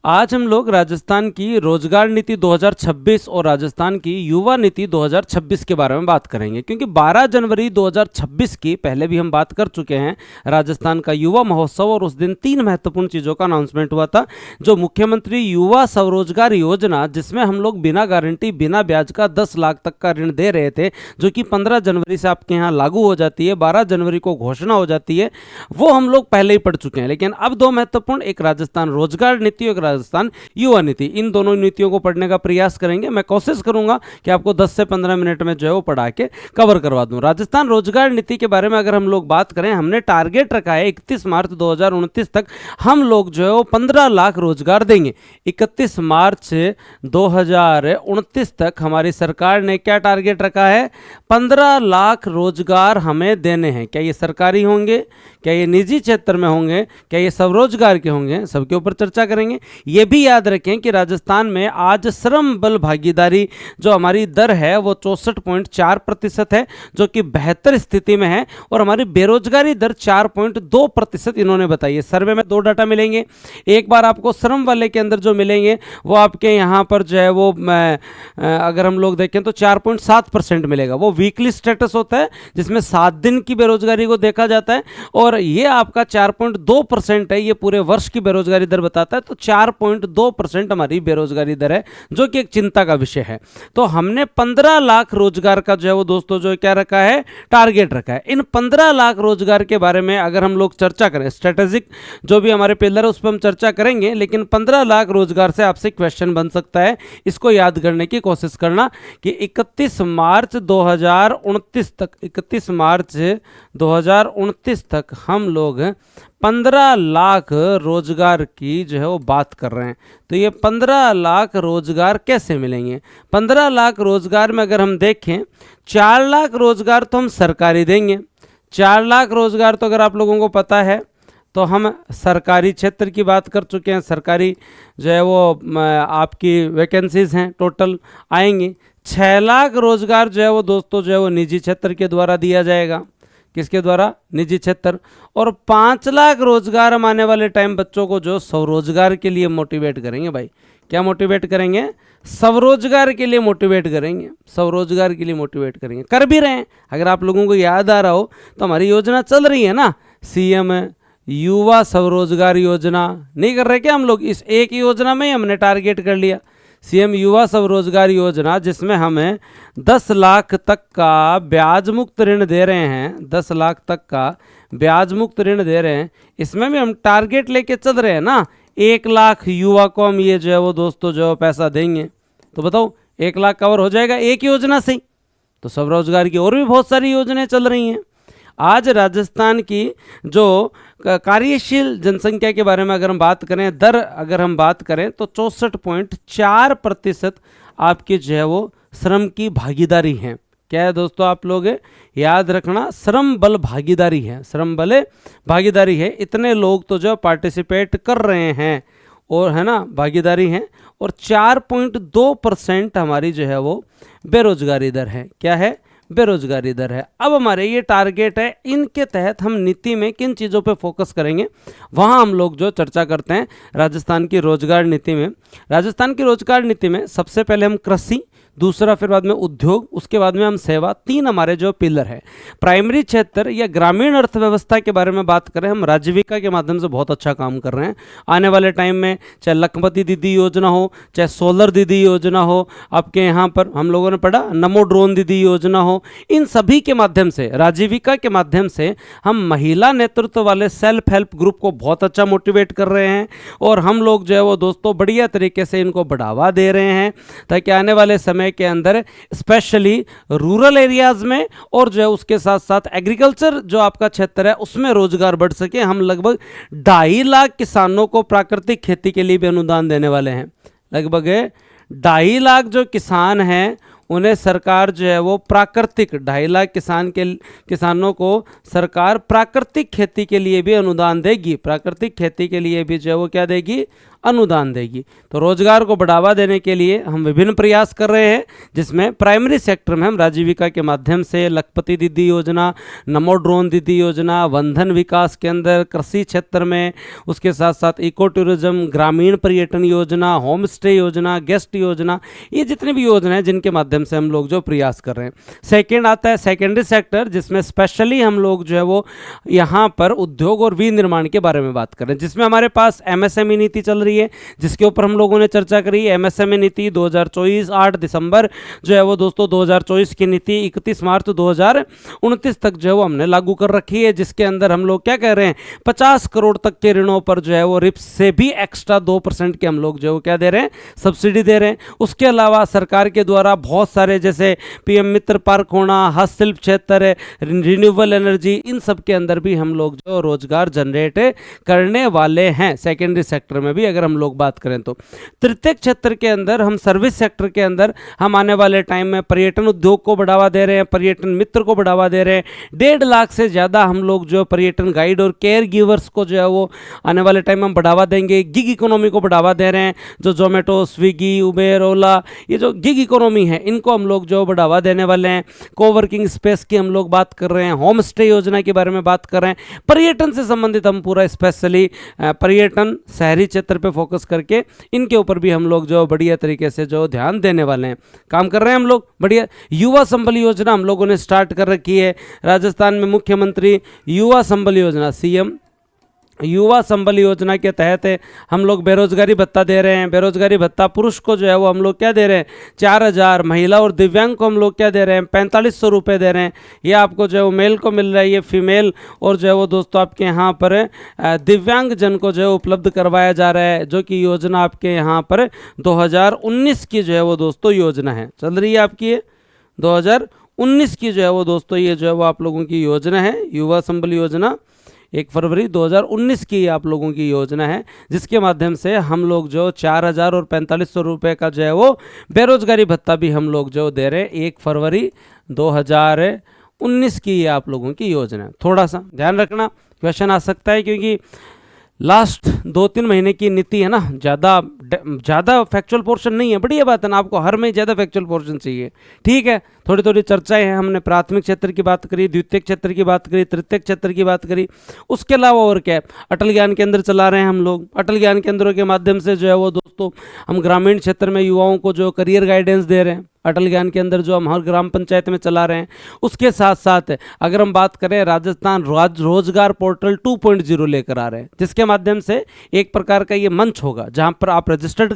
आज हम लोग राजस्थान की रोजगार नीति 2026 और राजस्थान की युवा नीति 2026 के बारे में बात करेंगे, क्योंकि 12 जनवरी 2026 की पहले भी हम बात कर चुके हैं राजस्थान का युवा महोत्सव, और उस दिन 3 महत्वपूर्ण चीज़ों का अनाउंसमेंट हुआ था। जो मुख्यमंत्री युवा स्वरोजगार योजना, जिसमें हम लोग बिना गारंटी बिना ब्याज का 10 लाख तक का ऋण दे रहे थे, जो कि 15 जनवरी से आपके यहाँ लागू हो जाती है, 12 जनवरी को घोषणा हो जाती है, वो हम लोग पहले ही पढ़ चुके हैं। लेकिन अब दो महत्वपूर्ण, एक राजस्थान रोजगार नीति और राजस्थान युवा नीति, इन दोनों नीतियों को पढ़ने का प्रयास करेंगे। मैं कोशिश करूंगा कि आपको 10 से 15 मिनट में जो है वो पढ़ा के कवर करवा दूं। राजस्थान रोजगार नीति के बारे में अगर हम लोग बात करें, हमने टारगेट रखा है 31 मार्च 2029 तक हम लोग जो है वो 15 लाख रोजगार देंगे। 31 मार्च 2029 तक हमारी सरकार ने क्या टारगेट रखा है? 15 लाख रोजगार हमें देने हैं। क्या ये सरकारी होंगे, क्या ये निजी क्षेत्र में होंगे, क्या ये स्वरोजगार के होंगे, सबके ऊपर चर्चा करेंगे। ये भी याद रखें कि राजस्थान में आज श्रम बल भागीदारी जो हमारी दर है वो 64.4% है, जो कि बेहतर स्थिति में है, और हमारी बेरोजगारी दर 4.2% इन्होंने बताई है। सर्वे में दो डाटा मिलेंगे, एक बार आपको श्रम वाले के अंदर जो मिलेंगे वो आपके यहाँ पर जो है वो अगर हम लोग देखें तो 4.7% मिलेगा। वो वीकली स्टेटस होता है जिसमें 7 दिन की बेरोजगारी को देखा जाता है, और ये आपका 4.2% है, ये पूरे वर्ष की बेरोजगारी दर बताता है। तो 4.2% हमारी बेरोजगारी दर है, जो कि एक चिंता का विषय है। तो हमने 15 लाख रोजगार का जो है वो दोस्तों जो क्या रखा है, टारगेट रखा है। इन 15 लाख रोजगार के बारे में अगर हम लोग चर्चा करें, स्ट्रेटेजिक जो भी हमारे पिलर है उस पर हम चर्चा करेंगे, लेकिन 15 लाख रोजगार से आपसे क्वेश्चन बन सकता है। इसको याद करने की कोशिश करना कि 31 मार्च 2029 तक, 31 मार्च 2029 तक हम लोग 15 लाख रोजगार की जो है वो बात कर रहे हैं। तो ये 15 लाख रोजगार कैसे मिलेंगे? 15 लाख रोजगार में अगर हम देखें, 4 लाख रोजगार तो हम सरकारी देंगे। 4 लाख रोजगार तो अगर आप लोगों को पता है तो हम सरकारी क्षेत्र की बात कर चुके हैं। सरकारी जो है वो आपकी वैकेंसीज हैं टोटल आएंगी। 6 लाख रोजगार जो है वो दोस्तों जो है वो निजी क्षेत्र के द्वारा दिया जाएगा। किसके द्वारा? निजी क्षेत्र। और 5 लाख रोजगार हम आने वाले टाइम बच्चों को जो स्वरोजगार के लिए मोटिवेट करेंगे। भाई क्या मोटिवेट करेंगे? स्वरोजगार के लिए मोटिवेट करेंगे। स्वरोजगार के लिए मोटिवेट करेंगे, कर भी रहे हैं। अगर आप लोगों को याद आ रहा हो तो हमारी योजना चल रही है ना, सीएम युवा स्वरोजगार योजना। नहीं कर रहे क्या हम लोग? इस एक योजना में ही हमने टारगेट कर लिया, सीएम युवा स्वरोजगार योजना, जिसमें हमें 10 लाख तक का ब्याज मुक्त ऋण दे रहे हैं। 10 लाख तक का ब्याज मुक्त ऋण दे रहे हैं। इसमें भी हम टारगेट लेके चल रहे हैं ना, 1 लाख युवा को हम ये जो है वो दोस्तों जो पैसा देंगे। तो बताओ 1 लाख कवर हो जाएगा एक योजना से ही? तो स्वरोजगार की और भी बहुत सारी योजनाएं चल रही हैं। आज राजस्थान की जो कार्यशील जनसंख्या के बारे में अगर हम बात करें, दर अगर हम बात करें तो 64.4% आपकी जो है वो श्रम की भागीदारी है। क्या है दोस्तों? आप लोग याद रखना, श्रम बल भागीदारी है। श्रम बल भागीदारी है, इतने लोग तो जो पार्टिसिपेट कर रहे हैं और है ना भागीदारी है। और 4.2% हमारी जो है वो बेरोजगारी दर है। क्या है? बेरोजगारी दर है। अब हमारे ये टारगेट है, इनके तहत हम नीति में किन चीज़ों पे फोकस करेंगे वहाँ हम लोग जो चर्चा करते हैं राजस्थान की रोजगार नीति में। राजस्थान की रोजगार नीति में सबसे पहले हम कृषि, दूसरा फिर बाद में उद्योग, उसके बाद में हम सेवा, 3 हमारे जो पिलर है। प्राइमरी क्षेत्र या ग्रामीण अर्थव्यवस्था के बारे में बात करें, हम राजीविका के माध्यम से बहुत अच्छा काम कर रहे हैं। आने वाले टाइम में चाहे लखपति दीदी योजना हो, चाहे सोलर दीदी योजना हो, आपके यहाँ पर हम लोगों ने पढ़ा नमो ड्रोन दीदी योजना हो, इन सभी के माध्यम से, राजीविका के माध्यम से हम महिला नेतृत्व वाले सेल्फ हेल्प ग्रुप को बहुत अच्छा मोटिवेट कर रहे हैं। और हम लोग जो है वो दोस्तों बढ़िया तरीके से इनको बढ़ावा दे रहे हैं, ताकि आने वाले समय के अंदर स्पेशली रूरल एरियाज में और जो है उसके साथ साथ एग्रीकल्चर जो आपका क्षेत्र है उसमें रोजगार बढ़ सके। हम लगभग 2.5 लाख किसानों को प्राकृतिक खेती के लिए भी अनुदान देने वाले हैं। लगभग 2.5 लाख जो किसान हैं उन्हें सरकार जो है वो प्राकृतिक, 2.5 लाख किसानों को सरकार प्राकृतिक खेती के लिए भी अनुदान देगी। प्राकृतिक खेती के लिए भी जो है वो क्या देगी? अनुदान देगी। तो रोजगार को बढ़ावा देने के लिए हम विभिन्न प्रयास कर रहे हैं, जिसमें प्राइमरी सेक्टर में हम राजीविका के माध्यम से लखपति दीदी योजना, नमो ड्रोन दीदी योजना, वंधन विकास के अंदर कृषि क्षेत्र में, उसके साथ साथ इको टूरिज्म, ग्रामीण पर्यटन योजना, होम स्टे योजना, गेस्ट योजना, ये जितनी भी योजना है जिनके माध्यम से हम लोग जो प्रयास कर रहे हैं। सेकेंड आता है सेकेंडरी सेक्टर, जिसमें स्पेशली हम लोग जो है वो यहाँ पर उद्योग और विनिर्माण के बारे में बात कर रहे हैं, जिसमें हमारे पास एमएसएमई नीति चल रही है, जिसके ऊपर हम लोगों ने चर्चा करी। एमएसएमई नीति 2024 8 दिसंबर जो है वो दोस्तों 2024 की नीति 31 मार्च 2029 तक जो है वो हमने लागू कर रखी है, जिसके अंदर हम लोग क्या कह रहे हैं, 50 करोड़ तक के ऋणों पर जो है वो रिप्स से भी एक्स्ट्रा 2% के हम लोग जो है वो क्या दे रहे हैं, सब्सिडी दे रहे हैं। उसके अलावा सरकार के द्वारा बहुत सारे जैसे पीएम मित्र पार्क होना, हस्तशिल्प क्षेत्र, रिन्यूएबल एनर्जी, इन सब के अंदर भी हम लोग जो रोजगार जनरेट करने वाले हैं सेकेंडरी सेक्टर में भी अगर हम लोग बात करें तो। तृतीय क्षेत्र के अंदर हम सर्विस सेक्टर के अंदर हम आने वाले टाइम में पर्यटन उद्योग को बढ़ावा दे रहे हैं, पर्यटन मित्र को बढ़ावा दे रहे हैं। 1.5 लाख से ज़्यादा हम लोग जो पर्यटन गाइड और केयर गिवर्स को जो है वो आने वाले टाइम में हम बढ़ावा देंगे। गिग इकोनॉमी को बढ़ावा दे रहे हैं, जो जोमेटो, स्विगी, उबेर, ओला, ये जो गिग इकोनॉमी है इनको हम लोग जो बढ़ावा देने वाले हैं। कोवर्किंग स्पेस की हम लोग बात कर रहे हैं, होम स्टे योजना के बारे में बात कर रहे हैं। पर्यटन से संबंधित हम पूरा स्पेशली पर्यटन शहरी क्षेत्र पे फोकस करके इनके ऊपर भी हम लोग जो बढ़िया तरीके से जो ध्यान देने वाले हैं, काम कर रहे हैं हम लोग बढ़िया। युवा संबल योजना हम लोगों ने स्टार्ट कर रखी है। राजस्थान में मुख्यमंत्री युवा संबल योजना, सीएम युवा संबल योजना के तहत हम लोग बेरोजगारी भत्ता दे रहे हैं। बेरोजगारी भत्ता पुरुष को जो है वो हम लोग क्या दे रहे हैं, 4,000, महिला और दिव्यांग को हम लोग क्या दे रहे हैं, 4500 रुपये दे रहे हैं। ये आपको जो है वो मेल को मिल रहा है, ये फीमेल और जो है वो दोस्तों आपके यहाँ पर दिव्यांग जन को जो है उपलब्ध करवाया जा रहा है, जो कि योजना आपके यहाँ पर 2019 की जो है वो दोस्तों योजना है, चल रही है आपकी ये 2019 की जो है वो दोस्तों ये जो है वो आप लोगों की योजना है। युवा संबल योजना 1 फरवरी 2019 की आप लोगों की योजना है, जिसके माध्यम से हम लोग जो 4,000 और 4500 रुपये का जो है वो बेरोजगारी भत्ता भी हम लोग जो दे रहे हैं। 1 फरवरी 2019 की ये आप लोगों की योजना है। थोड़ा सा ध्यान रखना, क्वेश्चन आ सकता है, क्योंकि लास्ट 2-3 महीने की नीति है ना, ज़्यादा फैक्चुअल पोर्शन नहीं है। बढ़िया बात है ना, आपको हर में ज़्यादा फैक्चुअल पोर्शन चाहिए, ठीक है। थोड़ी थोड़ी चर्चाएं हैं, हमने प्राथमिक क्षेत्र की बात करी, द्वितीय क्षेत्र की बात करी, तृतीय क्षेत्र की बात करी। उसके अलावा और क्या है, अटल ज्ञान केंद्र चला रहे हैं हम लोग। अटल ज्ञान केंद्रों के माध्यम से जो है वो दोस्तों हम ग्रामीण क्षेत्र में युवाओं को जो करियर गाइडेंस दे रहे हैं, अटल ज्ञान के अंदर जो हम हर ग्राम पंचायत में चला रहे हैं। उसके साथ साथ अगर हम बात करें, राजस्थान रोजगार पोर्टल 2.0 लेकर आ रहे हैं, जिसके माध्यम से एक प्रकार का ये मंच होगा जहां पर आप रजिस्टर्ड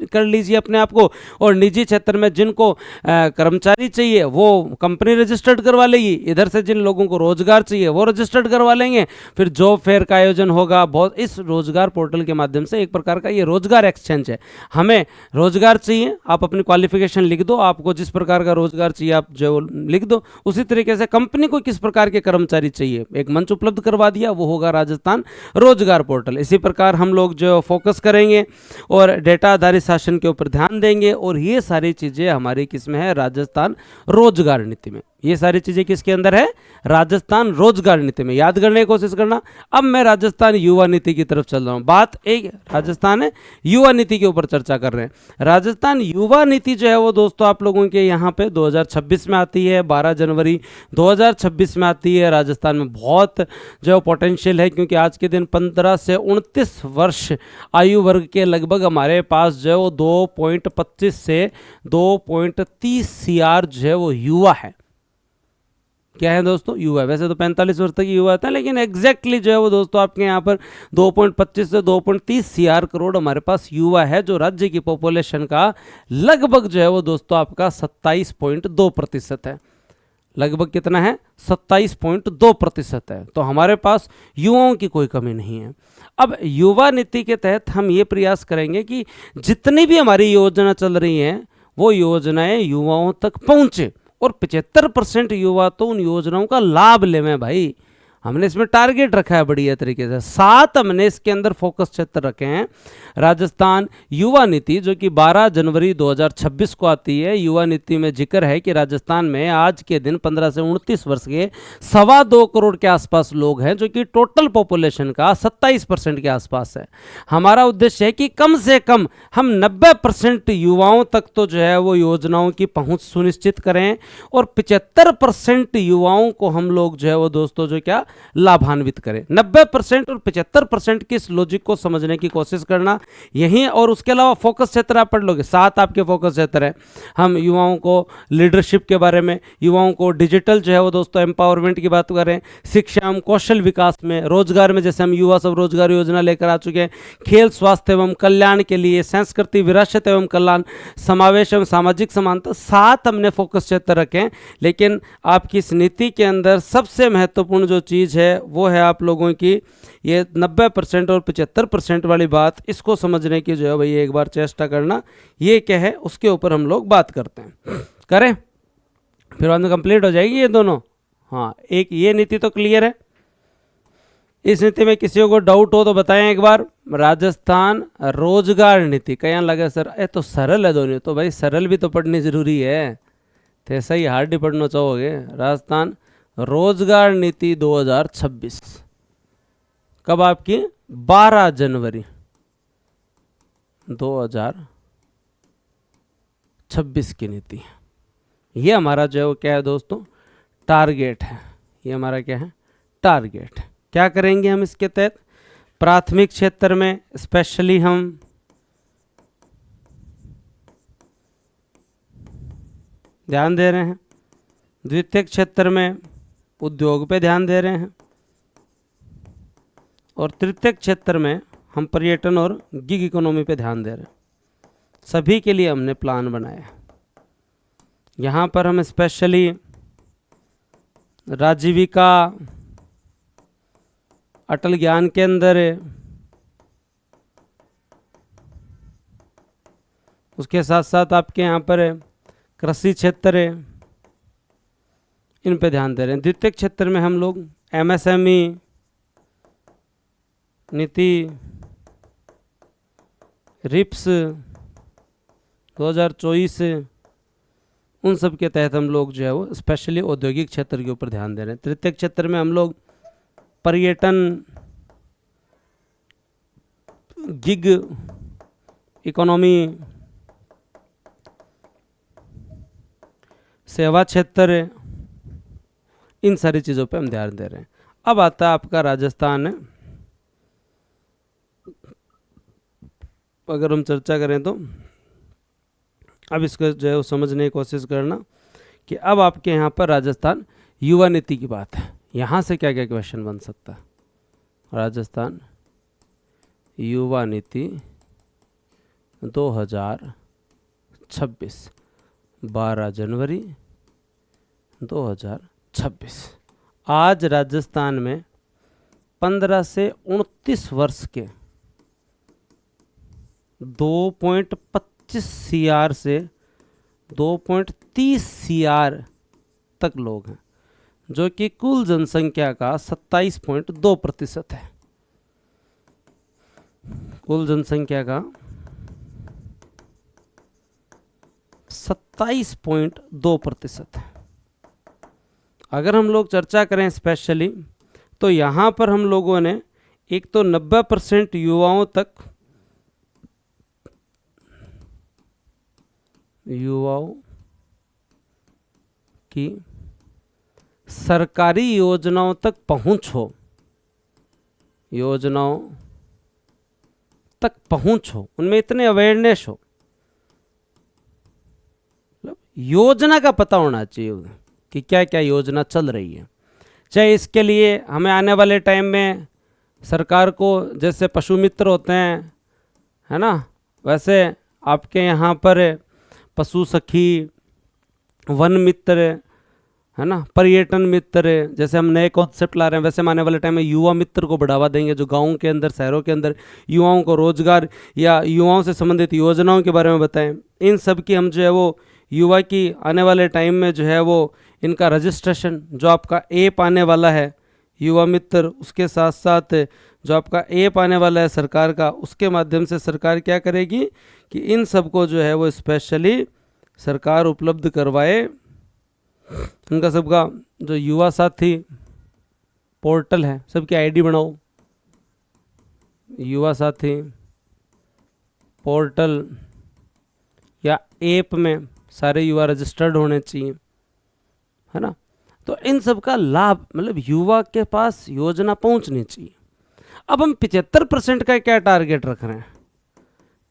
कर लीजिए अपने आप को, और निजी क्षेत्र में जिनको कर्मचारी चाहिए वो कंपनी रजिस्टर्ड करवा लेगी, इधर से जिन लोगों को रोजगार चाहिए वो रजिस्टर्ड करवा लेंगे। फिर जॉब फेयर का आयोजन होगा। बहुत इस रोजगार पोर्टल के माध्यम से एक प्रकार का ये रोजगार एक्सचेंज है। हमें रोजगार चाहिए, आप अपनी क्वालिफिकेशन लिख दो, आपको जिस प्रकार का रोजगार चाहिए आप जो लिख दो, उसी तरीके से कंपनी को किस प्रकार के कर्मचारी चाहिए एक मंच उपलब्ध करवा दिया, वो होगा राजस्थान रोजगार पोर्टल। इसी प्रकार हम लोग जो फोकस करेंगे और डेटा आधारित शासन के ऊपर ध्यान देंगे, और ये सारी चीज़ें हमारी किसमें है, राजस्थान रोजगार नीति में। ये सारी चीज़ें किसके अंदर है, राजस्थान रोजगार नीति में। याद करने की कोशिश करना। अब मैं राजस्थान युवा नीति की तरफ चल रहा हूँ। बात एक राजस्थान युवा नीति के ऊपर चर्चा कर रहे हैं। राजस्थान युवा नीति जो है वो दोस्तों आप लोगों के यहाँ पे 2026 में आती है, 12 जनवरी 2026 में आती है। राजस्थान में बहुत जो पोटेंशियल है, क्योंकि आज के दिन 15 से 29 वर्ष आयु वर्ग के लगभग हमारे पास जो है वो 2.25 से 2.30 CR जो है वो युवा है। क्या है दोस्तों, युवा। वैसे तो 45 वर्ष तक युवा था, लेकिन एग्जैक्टली जो है वो दोस्तों आपके यहाँ पर 2.25 से 2.30 CR करोड़ हमारे पास युवा है, जो राज्य की पॉपुलेशन का लगभग जो है वो दोस्तों आपका 27.2% है। लगभग कितना है, 27.2% है। तो हमारे पास युवाओं की कोई कमी नहीं है। अब युवा नीति के तहत हम ये प्रयास करेंगे कि जितनी भी हमारी योजना चल रही हैं वो योजनाएं युवाओं तक पहुँचे, और 75% युवा तो उन योजनाओं का लाभ लेवें भाई। हमने इसमें टारगेट रखा है बढ़िया तरीके से। 7 हमने इसके अंदर फोकस क्षेत्र रखे हैं। राजस्थान युवा नीति जो कि 12 जनवरी 2026 को आती है। युवा नीति में जिक्र है कि राजस्थान में आज के दिन 15 से 29 वर्ष के 2.25 करोड़ के आसपास लोग हैं, जो कि टोटल पॉपुलेशन का 27% के आसपास है। हमारा उद्देश्य है कि कम से कम हम 90% युवाओं तक तो जो है वो योजनाओं की पहुंच सुनिश्चित करें और 75% युवाओं को हम लोग जो है वो दोस्तों जो क्या लाभान्वित करें। 90% और 75% की इस लॉजिक को समझने की कोशिश करना यही। और उसके अलावा फोकस क्षेत्र आप पढ़ लोगे, 7 आपके फोकस क्षेत्र है। हम युवाओं को लीडरशिप के बारे में, युवाओं को डिजिटल जो है वो दोस्तों एम्पावरमेंट की बात करें, शिक्षा एवं कौशल विकास में, रोजगार में जैसे हम युवा सब रोजगार योजना लेकर आ चुके हैं, खेल स्वास्थ्य एवं कल्याण के लिए, संस्कृति विरासत एवं कल्याण, समावेश एवं सामाजिक समानता, 7 हमने फोकस क्षेत्र रखे हैं। लेकिन आपकी इस नीति के अंदर सबसे महत्वपूर्ण जो चीज़ है वो है आप लोगों की ये 90% और 75% वाली बात। इसको समझने की जो है भाई एक बार चेष्टा करना, ये क्या है उसके ऊपर हम लोग बात करते हैं, करें फिर बाद में कंप्लीट हो जाएगी ये दोनों। हाँ, एक ये नीति तो क्लियर है। इस नीति में किसी को डाउट हो तो बताएं एक बार। राजस्थान रोजगार नीति, कहीं लगे सर ये तो सरल है दोनों, तो भाई सरल भी तो पढ़नी जरूरी है, तो ऐसा ही हार्ड ही पढ़ना चाहोगे। राजस्थान रोजगार नीति 2026 कब आपकी? 12 जनवरी 2026 की नीति है। ये हमारा जो है वो क्या है दोस्तों? टारगेट है। ये हमारा क्या है? टारगेट है। क्या करेंगे हम इसके तहत? प्राथमिक क्षेत्र में स्पेशली हम ध्यान दे रहे हैं, द्वितीयक क्षेत्र में उद्योग पे ध्यान दे रहे हैं, और तृतीयक क्षेत्र में हम पर्यटन और गिग इकोनॉमी पे ध्यान दे रहे हैं। सभी के लिए हमने प्लान बनाया। यहाँ पर हम स्पेशली राजीविका, अटल ज्ञान केंद्र, उसके साथ साथ आपके यहाँ पर कृषि क्षेत्र, इन पे ध्यान दे रहे हैं। द्वितीय क्षेत्र में हम लोग एमएसएमई नीति, रिप्स 2024, उन सब के तहत हम लोग जो है वो स्पेशली औद्योगिक क्षेत्र के ऊपर ध्यान दे रहे हैं। तृतीय क्षेत्र में हम लोग पर्यटन, गिग इकोनॉमी, सेवा क्षेत्र, इन सारी चीज़ों पे हम ध्यान दे रहे हैं। अब आता है आपका राजस्थान। अगर हम चर्चा करें तो अब इसको जो है वो समझने की कोशिश करना कि अब आपके यहाँ पर राजस्थान युवा नीति की बात है। यहाँ से क्या क्या क्वेश्चन बन सकता है? राजस्थान युवा नीति 2026, 12 जनवरी 2026। आज राजस्थान में 15 से 29 वर्ष के 2.25 CR से 2.30 CR तक लोग हैं, जो कि कुल जनसंख्या का 27.2% है। कुल जनसंख्या का 27.2% है। अगर हम लोग चर्चा करें स्पेशली, तो यहाँ पर हम लोगों ने एक तो 90% युवाओं की सरकारी योजनाओं तक पहुँच हो, योजनाओं तक पहुँच हो, उनमें इतने अवेयरनेस हो, मतलब योजना का पता होना चाहिए कि क्या क्या योजना चल रही है। चाहे इसके लिए हमें आने वाले टाइम में सरकार को, जैसे पशु मित्र होते हैं है ना, वैसे आपके यहाँ पर पशु सखी, वन मित्र है ना, पर्यटन मित्र, जैसे हम नए कॉन्सेप्ट ला रहे हैं, वैसे हम आने वाले टाइम में युवा मित्र को बढ़ावा देंगे, जो गाँव के अंदर, शहरों के अंदर युवाओं को रोजगार या युवाओं से संबंधित योजनाओं के बारे में बताएं। इन सब की हम जो है वो युवा की आने वाले टाइम में जो है वो इनका रजिस्ट्रेशन, जो आपका ऐप आने वाला है युवा मित्र, उसके साथ साथ जो आपका ऐप आने वाला है सरकार का, उसके माध्यम से सरकार क्या करेगी कि इन सबको जो है वो स्पेशली सरकार उपलब्ध करवाए। उनका सबका जो युवा साथी पोर्टल है, सबकी आईडी बनाओ, युवा साथी पोर्टल या ऐप में सारे युवा रजिस्टर्ड होने चाहिए, है ना। तो इन सब का लाभ मतलब युवा के पास योजना पहुंचनी चाहिए। अब हम 75% का क्या टारगेट रख रहे हैं?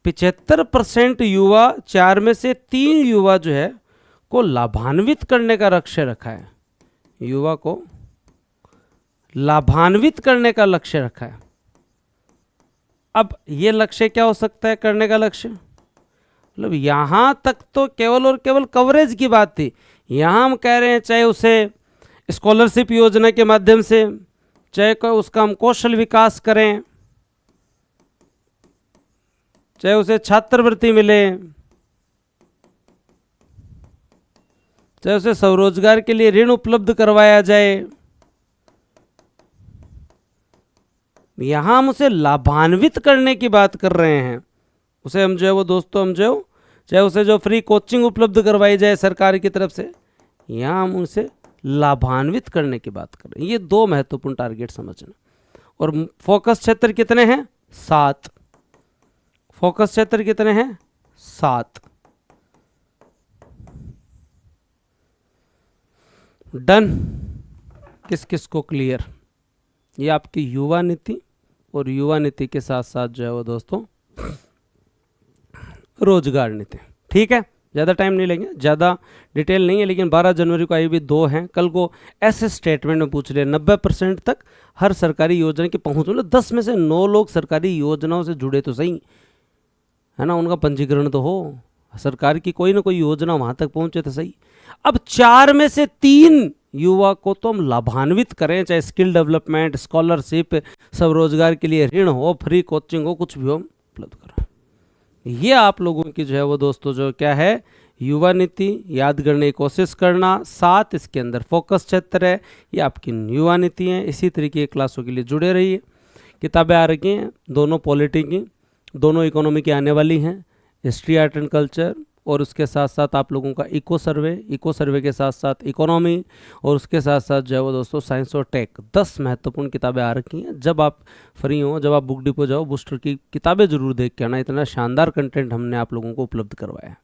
75% युवा, 4 में से 3 युवा जो है को लाभान्वित करने का लक्ष्य रखा है। युवा को लाभान्वित करने का लक्ष्य रखा है। अब ये लक्ष्य क्या हो सकता है करने का लक्ष्य? मतलब यहां तक तो केवल और केवल कवरेज की बात थी। यहां हम कह रहे हैं चाहे उसे स्कॉलरशिप योजना के माध्यम से, चाहे उसका हम कौशल विकास करें, चाहे उसे छात्रवृत्ति मिले, चाहे उसे स्वरोजगार के लिए ऋण उपलब्ध करवाया जाए, यहां हम उसे लाभान्वित करने की बात कर रहे हैं। उसे हम जो है वो दोस्तों हम जो चाहे उसे जो फ्री कोचिंग उपलब्ध करवाई जाए सरकार की तरफ से, यहां हम उसे लाभान्वित करने की बात कर रहे हैं। ये 2 महत्वपूर्ण टारगेट समझना। और फोकस क्षेत्र कितने हैं? 7। फोकस क्षेत्र कितने हैं? 7। डन। किस किस को क्लियर? ये आपकी युवा नीति, और युवा नीति के साथ साथ जो है वो दोस्तों रोजगार नीति। ठीक है, ज़्यादा टाइम नहीं लेंगे, ज़्यादा डिटेल नहीं है, लेकिन 12 जनवरी को आई भी 2 हैं। कल को ऐसे स्टेटमेंट में पूछ रहे 90% तक हर सरकारी योजना की पहुंच, मतलब 10 में से 9 लोग सरकारी योजनाओं से जुड़े तो सही, है ना, उनका पंजीकरण तो हो, सरकार की कोई ना कोई योजना वहां तक पहुंचे तो सही। अब 4 में से 3 युवा को तो हम लाभान्वित करें, चाहे स्किल डेवलपमेंट, स्कॉलरशिप, स्वरोजगार के लिए ऋण हो, फ्री कोचिंग हो, कुछ भी हो, उपलब्ध करें। ये आप लोगों की जो है वो दोस्तों जो क्या है, युवा नीति याद करने की कोशिश करना। 7 इसके अंदर फोकस क्षेत्र है, ये आपकी युवा नीति है। इसी तरीके की क्लासों के लिए जुड़े रहिए। किताबें आ रही हैं, दोनों पॉलिटी की, दोनों इकोनॉमी की आने वाली हैं, हिस्ट्री, आर्ट एंड कल्चर, और उसके साथ साथ आप लोगों का इको सर्वे के साथ साथ इकोनॉमी, और उसके साथ साथ जो है वो दोस्तों साइंस और टेक। 10 महत्वपूर्ण किताबें आ रखी हैं। जब आप फ्री हो, जब आप बुक डिपो जाओ, बूस्टर की किताबें जरूर देख के आना। इतना शानदार कंटेंट हमने आप लोगों को उपलब्ध करवाया है।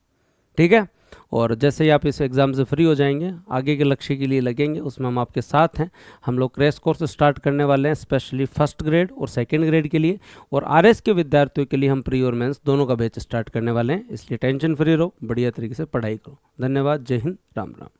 ठीक है, और जैसे ही आप इस एग्ज़ाम से फ्री हो जाएंगे, आगे के लक्ष्य के लिए लगेंगे, उसमें हम आपके साथ हैं। हम लोग क्रैश कोर्स स्टार्ट करने वाले हैं, स्पेशली 1st ग्रेड और 2nd ग्रेड के लिए, और RS के विद्यार्थियों के लिए हम प्री और मेंस दोनों का बैच स्टार्ट करने वाले हैं। इसलिए टेंशन फ्री रहो, बढ़िया तरीके से पढ़ाई करो। धन्यवाद। जय हिंद, राम राम।